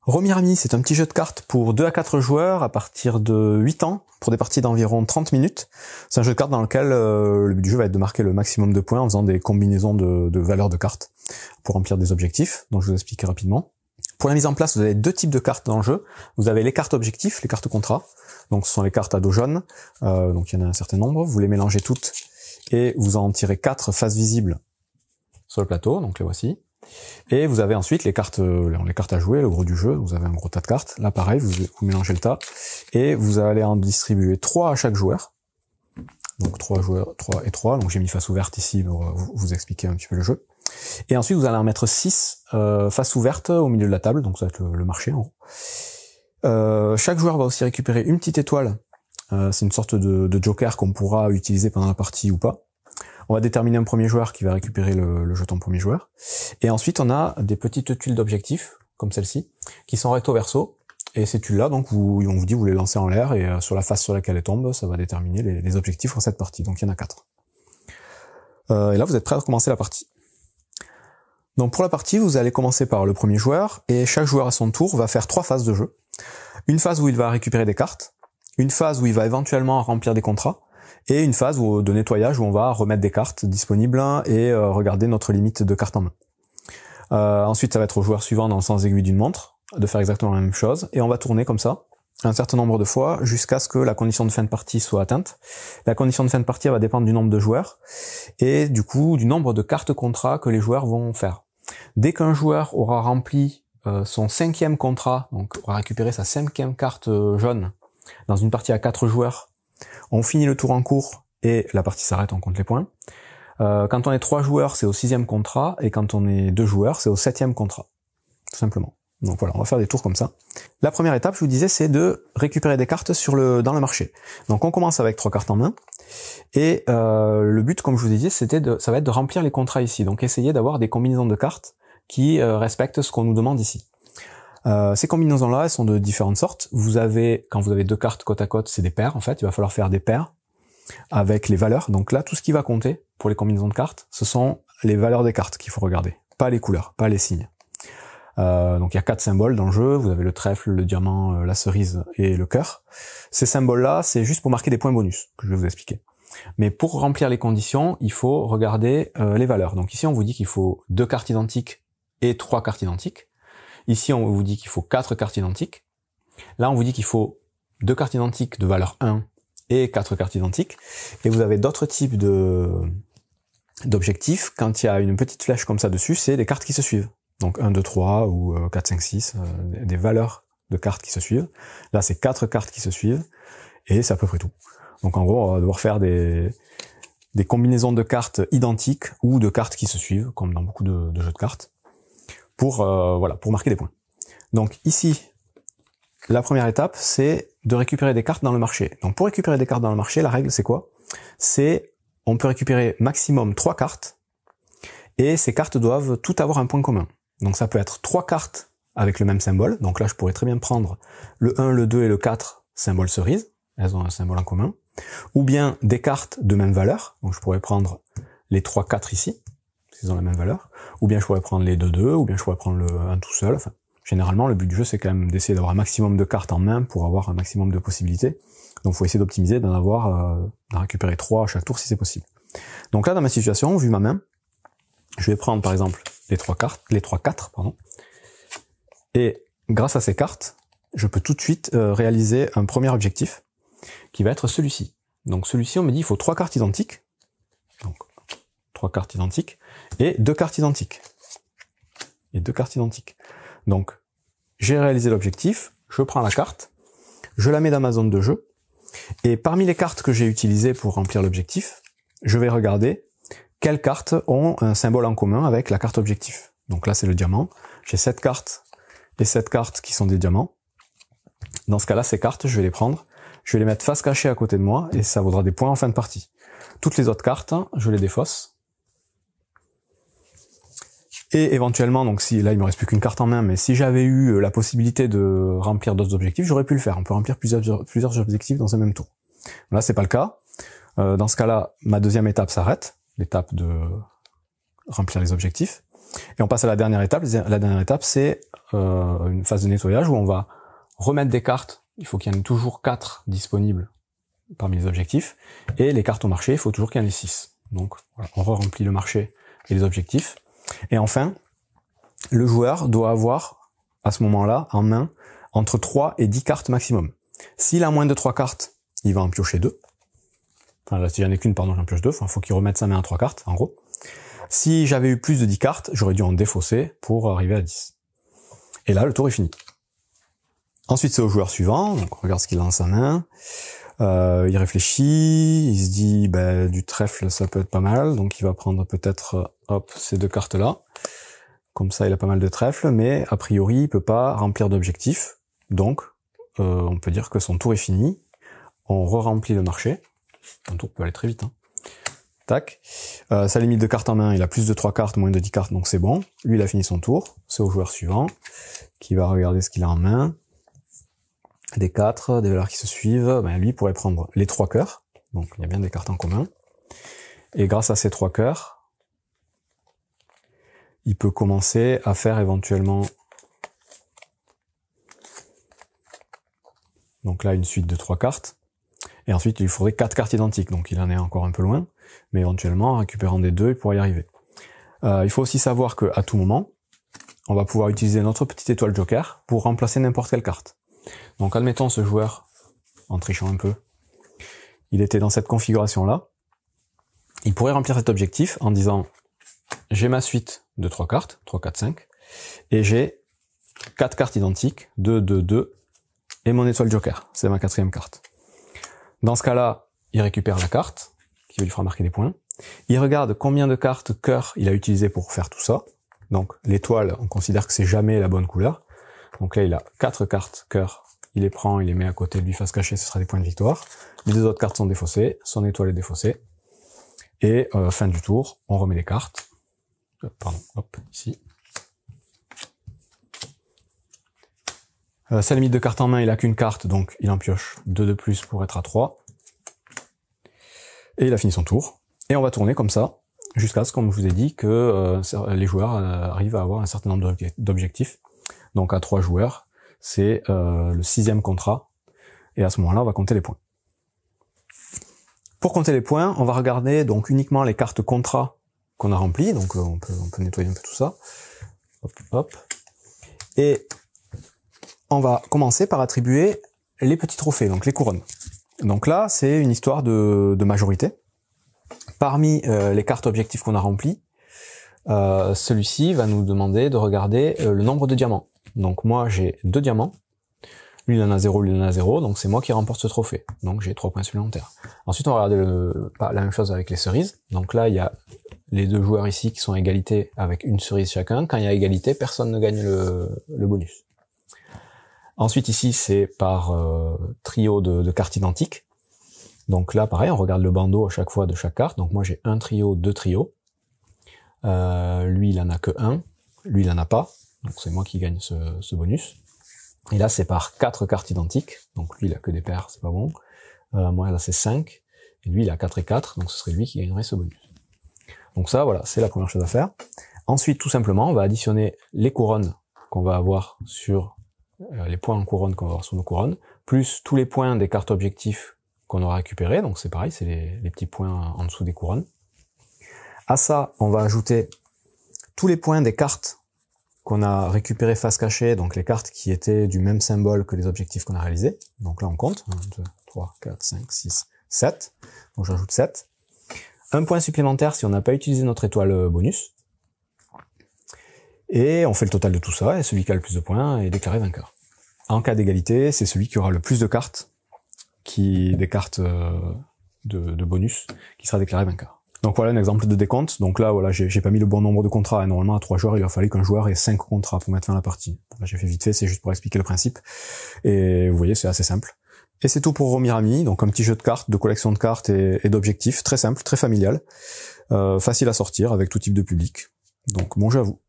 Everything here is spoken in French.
Romirami, c'est un petit jeu de cartes pour 2 à 4 joueurs à partir de 8 ans, pour des parties d'environ 30 minutes. C'est un jeu de cartes dans lequel le but du jeu va être de marquer le maximum de points en faisant des combinaisons de valeurs de cartes pour remplir des objectifs, dont je vais vous expliquer rapidement. Pour la mise en place, vous avez 2 types de cartes dans le jeu. Vous avez les cartes objectifs, les cartes contrat. Donc ce sont les cartes à dos jaune, donc il y en a un certain nombre. Vous les mélangez toutes et vous en tirez 4 faces visibles sur le plateau, donc les voici. Et vous avez ensuite les cartes à jouer, le gros du jeu. Vous avez un gros tas de cartes. Là, pareil, vous mélangez le tas et vous allez en distribuer 3 à chaque joueur. Donc 3 joueurs, 3 et 3. Donc j'ai mis face ouverte ici pour vous expliquer un petit peu le jeu. Et ensuite, vous allez en mettre 6 face ouverte au milieu de la table. Donc ça va être le marché en gros. Chaque joueur va aussi récupérer une petite étoile. C'est une sorte de joker qu'on pourra utiliser pendant la partie ou pas. On va déterminer un premier joueur qui va récupérer le jeton premier joueur. Et ensuite, on a des petites tuiles d'objectifs, comme celle-ci, qui sont recto verso. Et ces tuiles-là, donc, on vous dit, vous les lancez en l'air, et sur la face sur laquelle elles tombent, ça va déterminer les objectifs pour cette partie. Donc, il y en a 4. Et là, vous êtes prêts à commencer la partie. Donc, pour la partie, vous allez commencer par le premier joueur, et chaque joueur à son tour va faire 3 phases de jeu. Une phase où il va récupérer des cartes, une phase où il va éventuellement remplir des contrats, et une phase de nettoyage où on va remettre des cartes disponibles et regarder notre limite de cartes en main. Ensuite, ça va être au joueur suivant dans le sens aiguille d'une montre de faire exactement la même chose, et on va tourner comme ça un certain nombre de fois jusqu'à ce que la condition de fin de partie soit atteinte. La condition de fin de partie va dépendre du nombre de joueurs et du coup du nombre de cartes contrat que les joueurs vont faire. Dès qu'un joueur aura rempli son 5e contrat, donc aura récupéré sa 5e carte jaune dans une partie à 4 joueurs, on finit le tour en cours et la partie s'arrête, on compte les points. Quand on est 3 joueurs, c'est au 6e contrat, et quand on est 2 joueurs, c'est au 7e contrat. Tout simplement. Donc voilà, on va faire des tours comme ça. La première étape, je vous disais, c'est de récupérer des cartes dans le marché. Donc on commence avec 3 cartes en main, et le but, comme je vous ai dit, ça va être de remplir les contrats ici. Donc essayer d'avoir des combinaisons de cartes qui respectent ce qu'on nous demande ici. Ces combinaisons-là, elles sont de différentes sortes. Quand vous avez 2 cartes côte à côte, c'est des paires, en fait. Il va falloir faire des paires avec les valeurs. Donc là, tout ce qui va compter pour les combinaisons de cartes, ce sont les valeurs des cartes qu'il faut regarder. Pas les couleurs, pas les signes. Donc il y a 4 symboles dans le jeu. Vous avez le trèfle, le diamant, la cerise et le cœur. Ces symboles-là, c'est juste pour marquer des points bonus, que je vais vous expliquer. Mais pour remplir les conditions, il faut regarder les valeurs. Donc ici, on vous dit qu'il faut 2 cartes identiques et 3 cartes identiques. Ici, on vous dit qu'il faut 4 cartes identiques. Là, on vous dit qu'il faut 2 cartes identiques de valeur 1 et 4 cartes identiques. Et vous avez d'autres types d'objectifs. Quand il y a une petite flèche comme ça dessus, c'est des cartes qui se suivent. Donc 1, 2, 3 ou 4, 5, 6, des valeurs de cartes qui se suivent. Là, c'est 4 cartes qui se suivent et c'est à peu près tout. Donc en gros, on va devoir faire des combinaisons de cartes identiques ou de cartes qui se suivent, comme dans beaucoup de jeux de cartes, pour marquer des points. Donc ici, la première étape, c'est de récupérer des cartes dans le marché. Donc pour récupérer des cartes dans le marché, la règle c'est quoi? On peut récupérer maximum 3 cartes, et ces cartes doivent toutes avoir un point commun. Donc ça peut être 3 cartes avec le même symbole. Donc là, je pourrais très bien prendre le 1, le 2 et le 4, symbole cerise. Elles ont un symbole en commun. Ou bien des cartes de même valeur. Donc je pourrais prendre les 3, 4 ici, s'ils ont la même valeur. Ou bien je pourrais prendre les 2, 2, ou bien je pourrais prendre le 1 tout seul. Enfin, généralement, le but du jeu, c'est quand même d'essayer d'avoir un maximum de cartes en main pour avoir un maximum de possibilités. Donc il faut essayer d'optimiser, d'en récupérer 3 à chaque tour si c'est possible. Donc là, dans ma situation, vu ma main, je vais prendre par exemple les 3 4, et grâce à ces cartes, je peux tout de suite réaliser un premier objectif qui va être celui-ci. Donc celui-ci, on me dit il faut 3 cartes identiques, donc 3 cartes identiques et 2 cartes identiques. Donc j'ai réalisé l'objectif, je prends la carte, je la mets dans ma zone de jeu, et parmi les cartes que j'ai utilisées pour remplir l'objectif, je vais regarder quelles cartes ont un symbole en commun avec la carte objectif. Donc là, c'est le diamant. J'ai 7 cartes et 7 cartes qui sont des diamants. Dans ce cas-là, ces cartes, je vais les prendre, je vais les mettre face cachée à côté de moi, et ça vaudra des points en fin de partie. Toutes les autres cartes, je les défausse. Et éventuellement, donc si là, il me reste plus qu'une carte en main, mais si j'avais eu la possibilité de remplir d'autres objectifs, j'aurais pu le faire. On peut remplir plusieurs objectifs dans un même tour. Là, c'est pas le cas. Dans ce cas-là, ma deuxième étape s'arrête, l'étape de remplir les objectifs. Et on passe à la dernière étape. La dernière étape, c'est une phase de nettoyage où on va remettre des cartes. Il faut qu'il y en ait toujours 4 disponibles parmi les objectifs. Et les cartes au marché, il faut toujours qu'il y en ait 6. Donc voilà, on remplit le marché et les objectifs. Et enfin, le joueur doit avoir, à ce moment-là, en main, entre 3 et 10 cartes maximum. S'il a moins de 3 cartes, il va en piocher 2. Enfin là, si j'en ai qu'une, pardon, j'en pioche 2. Enfin, faut qu'il remette sa main à 3 cartes, en gros. Si j'avais eu plus de 10 cartes, j'aurais dû en défausser pour arriver à 10. Et là, le tour est fini. Ensuite, c'est au joueur suivant. Donc, on regarde ce qu'il a dans sa main. Il réfléchit. Il se dit, du trèfle, ça peut être pas mal. Donc, il va prendre peut-être, ces 2 cartes-là. Comme ça, il a pas mal de trèfle. Mais, a priori, il peut pas remplir d'objectifs. Donc, on peut dire que son tour est fini. On re-remplit le marché. Un tour peut aller très vite, hein. Tac. Sa limite de cartes en main, il a plus de 3 cartes, moins de 10 cartes, donc c'est bon. Lui, il a fini son tour. C'est au joueur suivant, qui va regarder ce qu'il a en main. Des 4, des valeurs qui se suivent. Lui, il pourrait prendre les 3 cœurs. Donc, il y a bien des cartes en commun. Et grâce à ces 3 cœurs, il peut commencer à faire éventuellement... Donc là, une suite de 3 cartes. Et ensuite, il lui faudrait 4 cartes identiques. Donc, il en est encore un peu loin. Mais éventuellement, en récupérant des 2, il pourrait y arriver. Il faut aussi savoir qu'à tout moment, on va pouvoir utiliser notre petite étoile joker pour remplacer n'importe quelle carte. Donc, admettons ce joueur, en trichant un peu, il était dans cette configuration-là. Il pourrait remplir cet objectif en disant, j'ai ma suite de 3 cartes, 3, 4, 5, et j'ai 4 cartes identiques, 2, 2, 2, et mon étoile joker. C'est ma 4e carte. Dans ce cas-là, il récupère la carte, qui lui fera marquer des points. Il regarde combien de cartes cœur il a utilisé pour faire tout ça. Donc l'étoile, on considère que c'est jamais la bonne couleur. Donc là, il a 4 cartes cœur. Il les prend, il les met à côté de lui face cachée, ce sera des points de victoire. Les 2 autres cartes sont défaussées, son étoile est défaussée. Et fin du tour, on remet les cartes. Pardon, hop, ici. Sa limite de carte en main, il a qu'une carte, donc il en pioche 2 de plus pour être à 3. Et il a fini son tour. Et on va tourner comme ça, jusqu'à ce qu'on vous ai dit que les joueurs arrivent à avoir un certain nombre d'objectifs. Donc à 3 joueurs, c'est le 6e contrat. Et à ce moment-là, on va compter les points. Pour compter les points, on va regarder donc uniquement les cartes contrats qu'on a remplies. Donc on peut nettoyer un peu tout ça. Hop, hop. Et on va commencer par attribuer les petits trophées, donc les couronnes. Donc là, c'est une histoire de majorité. Parmi les cartes objectifs qu'on a remplies, celui-ci va nous demander de regarder le nombre de diamants. Donc moi, j'ai 2 diamants. Lui, il en a 0, lui, il en a 0. Donc c'est moi qui remporte ce trophée. Donc j'ai 3 points supplémentaires. Ensuite, on va regarder la même chose avec les cerises. Donc là, il y a les 2 joueurs ici qui sont à égalité avec une cerise chacun. Quand il y a égalité, personne ne gagne le bonus. Ensuite, ici, c'est par trio de cartes identiques. Donc là, pareil, on regarde le bandeau à chaque fois de chaque carte. Donc moi, j'ai un trio, 2 trios. Lui, il en a que 1. Lui, il en a pas. Donc c'est moi qui gagne ce bonus. Et là, c'est par 4 cartes identiques. Donc lui, il a que des paires, c'est pas bon. Moi, là, c'est 5. Et lui, il a 4 et 4. Donc ce serait lui qui gagnerait ce bonus. Donc ça, voilà, c'est la première chose à faire. Ensuite, tout simplement, on va additionner les couronnes qu'on va avoir sur les points en couronne qu'on va avoir sur nos couronnes, plus tous les points des cartes objectifs qu'on aura récupérés. Donc c'est pareil, c'est les petits points en dessous des couronnes. À ça, on va ajouter tous les points des cartes qu'on a récupérées face cachée, donc les cartes qui étaient du même symbole que les objectifs qu'on a réalisés. Donc là, on compte. 1, 2, 3, 4, 5, 6, 7. Donc j'ajoute 7. Un point supplémentaire si on n'a pas utilisé notre étoile bonus. Et on fait le total de tout ça, et celui qui a le plus de points est déclaré vainqueur. En cas d'égalité, c'est celui qui aura le plus de cartes, des cartes de bonus, qui sera déclaré vainqueur. Donc voilà un exemple de décompte. Donc là, voilà, j'ai pas mis le bon nombre de contrats. Et normalement, à 3 joueurs, il a fallu qu'un joueur ait 5 contrats pour mettre fin à la partie. Là, j'ai fait vite fait, c'est juste pour expliquer le principe. Et vous voyez, c'est assez simple. Et c'est tout pour Romirami, donc un petit jeu de cartes, de collection de cartes et d'objectifs, très simple, très familial, facile à sortir avec tout type de public. Donc bon jeu à vous.